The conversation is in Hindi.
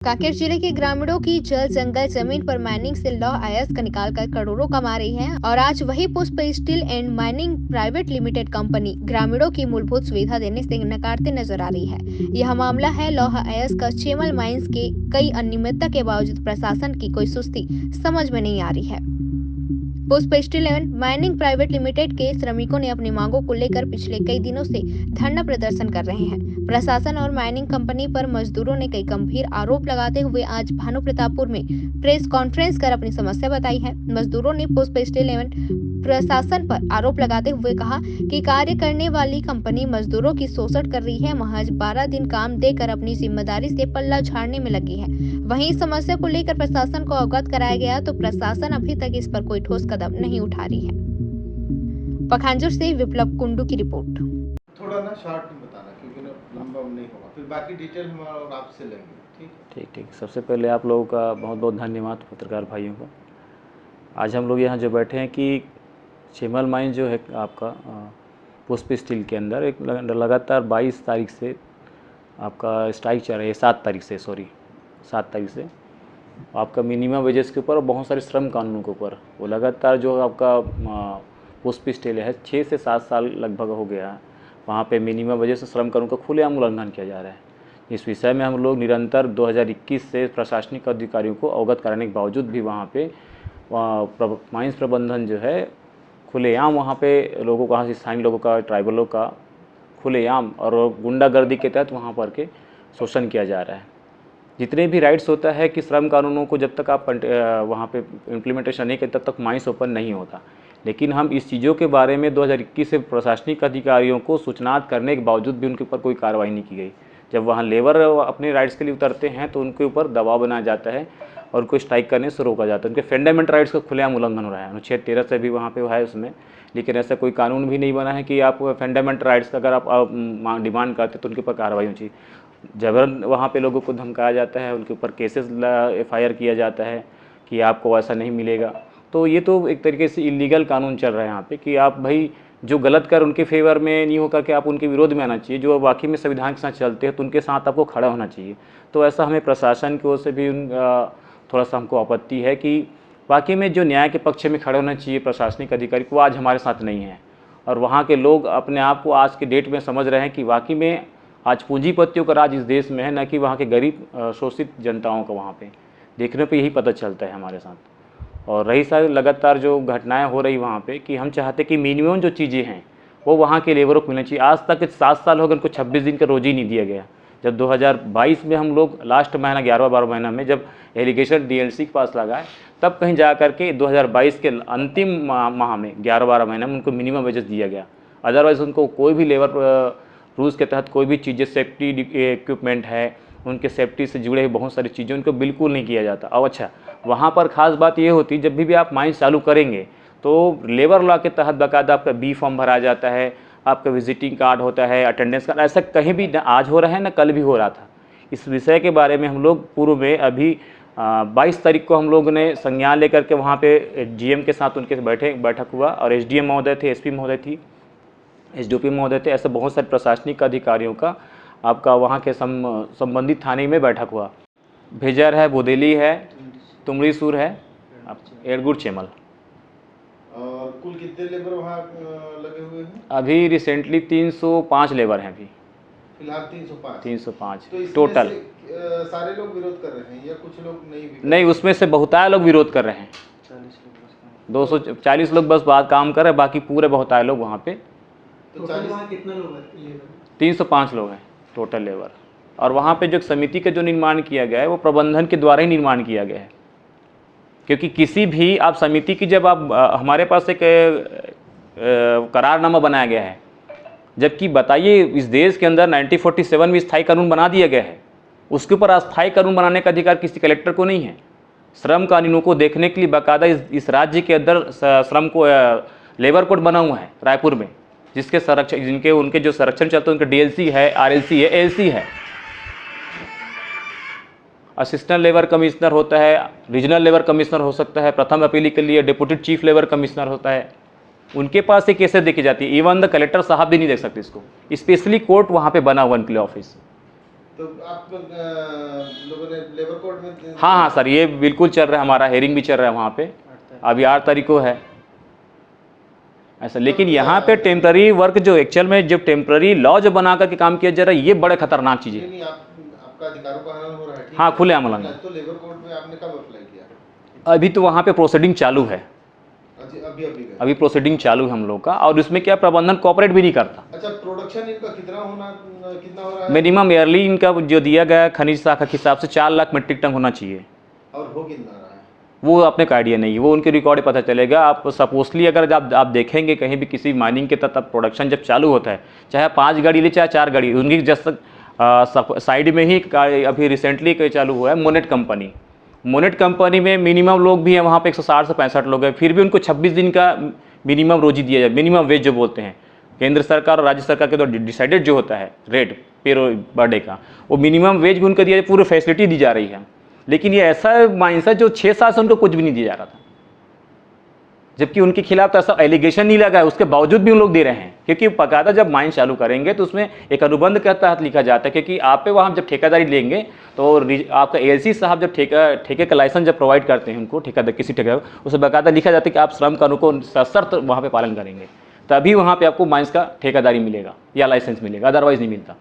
कांकेर जिले के ग्रामीणों की जल जंगल जमीन पर माइनिंग से लौह अयस्क निकालकर करोड़ों कमा रही है और आज वही पुष्प steel and mining private limited company ग्रामीणों की मूलभूत सुविधा देने से नकारते नजर आ रही है। यह मामला है लौह अयस्क चेमल माइंस के कई अनियमितता के बावजूद प्रशासन की कोई सुस्ती समझ में नहीं आ रही है। पुष्प steel and mining private limited के श्रमिकों ने अपनी मांगों को लेकर पिछले कई दिनों से धरना प्रदर्शन कर रहे हैं। प्रशासन और माइनिंग कंपनी पर मजदूरों ने कई गंभीर आरोप लगाते हुए आज भानु प्रतापपुर में प्रेस कॉन्फ्रेंस कर अपनी समस्या बताई है। मजदूरों ने पुष्प स्टील एवं प्रशासन पर आरोप लगाते हुए कहा कि कार्य करने वाली कंपनी मजदूरों की शोषण कर रही है, महज 12 दिन काम देकर अपनी जिम्मेदारी से पल्ला झाड़ने में लगी है। वहीं इस समस्या को लेकर प्रशासन को अवगत कराया गया तो प्रशासन अभी तक इस पर कोई ठोस कदम नहीं उठा रही है। पखांजूर से विप्लव कुंडू की रिपोर्ट। थोड़ा ना शॉर्ट में बताना क्योंकि ना लंबा नहीं होगा, फिर बाकी डिटेल हम और आपसे लेंगे। ठीक। सबसे पहले आप लोगों का बहुत बहुत धन्यवाद पत्रकार भाइयों का। आज हम लोग यहाँ जो बैठे हैं कि चेमल माइन जो है आपका पुष्प स्टील के अंदर एक लगातार 22 तारीख से आपका स्ट्राइक चल रही है, 7 तारीख से आपका मिनिमम वेजेस के ऊपर और बहुत सारे श्रम कानूनों के ऊपर वो लगातार जो आपका पुष्प स्टील है 6 से 7 साल लगभग हो गया है, वहाँ पे मिनिमम वेजेस श्रम कानून का खुलेआम उल्लंघन किया जा रहा है। इस विषय में हम लोग निरंतर 2021 से प्रशासनिक अधिकारियों को अवगत कराने के बावजूद भी वहाँ पे माइंस प्रबंधन जो है खुलेआम वहाँ पे लोगों का, स्थानीय लोगों का, ट्राइबलों का खुलेआम और गुंडागर्दी के तहत वहाँ पर के शोषण किया जा रहा है। जितने भी राइट्स होता है कि श्रम कानूनों को जब तक आप वहाँ पे इम्प्लीमेंटेशन नहीं करते तब तक माइंस ओपन नहीं होता। लेकिन हम इस चीज़ों के बारे में 2021 से प्रशासनिक अधिकारियों को सूचनात करने के बावजूद भी उनके ऊपर कोई कार्रवाई नहीं की गई। जब वहाँ लेबर अपने राइट्स के लिए उतरते हैं तो उनके ऊपर दबाव बनाया जाता है और उनको स्ट्राइक करने से रोका जाता है। उनके फंडामेंटल राइट्स का खुलेआम उल्लंघन हो रहा है। अनुच्छेद 13 से भी वहाँ पे है उसमें, लेकिन ऐसा कोई कानून भी नहीं बना है कि आप फंडामेंटल राइट्स का अगर आप डिमांड करते तो उनके ऊपर कार्रवाई होनी चाहिए। जबरन वहाँ पे लोगों को धमकाया जाता है, उनके ऊपर केसेस FIR किया जाता है कि आपको ऐसा नहीं मिलेगा। तो ये तो एक तरीके से इलीगल कानून चल रहा है यहाँ पे कि आप भाई जो गलत कर उनके फेवर में नहीं होकर के आप उनके विरोध में आना चाहिए। जो वाकई में संविधान के साथ चलते हैं तो उनके साथ आपको खड़ा होना चाहिए। तो ऐसा हमें प्रशासन की ओर से भी थोड़ा सा हमको आपत्ति है कि वाकई में जो न्याय के पक्ष में खड़े होना चाहिए प्रशासनिक अधिकारी को आज हमारे साथ नहीं है। और वहाँ के लोग अपने आप को आज के डेट में समझ रहे हैं कि वाकई में आज पूंजीपतियों का राज इस देश में है, न कि वहाँ के गरीब शोषित जनताओं का। वहाँ पे देखने पे यही पता चलता है हमारे साथ। और रही सारी लगातार जो घटनाएं हो रही वहाँ पे कि हम चाहते कि मिनिमम जो चीज़ें हैं वो वहाँ के लेबरों को मिलनी चाहिए। आज तक 7 साल हो गए उनको 26 दिन का रोजी नहीं दिया गया। जब 2022 में हम लोग लास्ट महीना 11-12 महीना में जब एलिगेशन DLC के पास लगाए तब कहीं जा कर के 2022 के अंतिम माह में 11-12 महीने में उनको मिनिमम वेजेस दिया गया। अदरवाइज़ उनको कोई भी लेबर रूल्स के तहत कोई भी चीज़ें, सेफ्टी इक्विपमेंट है, उनके सेफ्टी से जुड़े बहुत सारी चीज़ें उनको बिल्कुल नहीं किया जाता। अब अच्छा, वहाँ पर ख़ास बात ये होती जब भी आप माइंस चालू करेंगे तो लेबर लॉ के तहत बाकायदा आपका B फॉर्म भरा जाता है, आपका विजिटिंग कार्ड होता है, अटेंडेंस कार्ड। ऐसा कहीं भी न आज हो रहा है न कल भी हो रहा था। इस विषय के बारे में हम लोग पूर्व में अभी 22 तारीख को हम लोग ने संज्ञान लेकर के वहाँ पे GM के साथ उनके बैठक हुआ और SDM महोदय थे, SP महोदय थी, SDOP महोदय थे, ऐसे बहुत सारे प्रशासनिक अधिकारियों का आपका वहाँ के संबंधित थाने में बैठक हुआ। भेजर है, बोदेली है, तुमड़ीसूर है, एड़गुड़ चेमल। और कुल कितने लेबर वहाँ लगे हुए हैं? अभी रिसेंटली 305 लेबर हैं। अभी फिलहाल 305 तो टोटल। सारे लोग विरोध कर रहे हैं या कुछ लोग नहीं, उसमें से बहुतायत लोग विरोध कर रहे हैं। 240 लोग बस बात काम कर रहे हैं, बाकी पूरे बहुतायत लोग वहाँ पे। तो 40 कितने लोग हैं? 305 लोग हैं टोटल लेबर। और वहाँ पे जो समिति का जो निर्माण किया गया है वो प्रबंधन के द्वारा ही निर्माण किया गया है। क्योंकि किसी भी आप समिति की जब आप हमारे पास एक करारनामा बनाया गया है, जबकि बताइए इस देश के अंदर 1947 में स्थायी कानून बना दिया गया है, उसके ऊपर अस्थायी कानून बनाने का अधिकार किसी कलेक्टर को नहीं है। श्रम कानूनों को देखने के लिए बाकायदा इस राज्य के अंदर श्रम को लेबर कोड बना हुआ है रायपुर में, जिसके संरक्षण उनके जो संरक्षण चलते हैं उनके DLC है, RLC है, ALC है। असिस्टेंट लेबर कमिश्नर होता है, रीजनल लेबर कमिश्नर हो सकता है, प्रथम अपील के लिए डिप्टी चीफ लेबर कमिश्नर होता है। उनके पास ये केसेस देखी जाती है। इवन द कलेक्टर साहब भी नहीं देख सकते इसको। स्पेशली कोर्ट वहाँ पे बना हुआ उनके लिए ऑफिस। तो आप लोगों ने लेबर कोड में हाँ हाँ सर, ये बिल्कुल चल रहा है, हमारा हेयरिंग भी चल रहा है वहाँ पे, अभी 8 तारीख को है ऐसा। लेकिन यहाँ पे टेम्पररी वर्क जो एक्चुअल में जब टेम्पररी लॉ जो बना करके काम किया जा रहा है, ये बड़े खतरनाक चीज़ है। नहीं, आपका अधिकारों का हनन हो रहा है, ठीक हाँ, है। खुले अमल में। तो लेबर कोड में आपने कब अप्लाई किया? अभी तो वहाँ पे प्रोसीडिंग चालू है, अभी प्रोसीडिंग चालू है हम लोग का, और उसमें क्या प्रबंधन कोऑपरेट भी नहीं करता। अच्छा, प्रोडक्शन इनका कितना हो रहा है? मिनिमम ईयरली इनका जो दिया गया है खनिज शाखा के हिसाब से 4 लाख मीट्रिक टन होना चाहिए, और हो कितना रहा है वो अपने का आइडिया नहीं है, वो उनके रिकॉर्ड पता चलेगा। आप सपोजली अगर आप देखेंगे कहीं भी किसी माइनिंग के तहत प्रोडक्शन जब चालू होता है, चाहे 5 गाड़ी ले चाहे 4 गाड़ी, उनकी जस्ट साइड में ही अभी रिसेंटली चालू हुआ है मोनेट कंपनी में मिनिमम लोग भी हैं वहाँ पे 160 से 65 लोग हैं, फिर भी उनको 26 दिन का मिनिमम रोजी दिया जाए, मिनिमम वेज जो बोलते हैं। केंद्र सरकार और राज्य सरकार के द्वारा डिसाइडेड जो होता है रेट पर डे का, वो मिनिमम वेज भी उनको दिया जाए, पूरी फैसिलिटी दी जा रही है। लेकिन ये ऐसा माइंस है जो 6 साल से उनको कुछ भी नहीं दिया जा रहा था, जबकि उनके खिलाफ तो ऐसा एलिगेशन नहीं लगा है, उसके बावजूद भी उन लोग दे रहे हैं। क्योंकि बाकायदा जब माइन चालू करेंगे तो उसमें एक अनुबंध के तहत लिखा जाता है, क्योंकि आप पे वहाँ जब ठेकेदारी लेंगे तो आपका एएलसी साहब जब ठेके का लाइसेंस जब प्रोवाइड करते हैं उनको, ठेकेदार किसी ठेकेदार, उसमें बाकायदा लिखा जाता है कि आप श्रम कानून को सशर्त वहाँ पे पालन करेंगे, तभी वहाँ पे आपको माइंस का ठेकेदारी मिलेगा या लाइसेंस मिलेगा, अदरवाइज नहीं मिलता।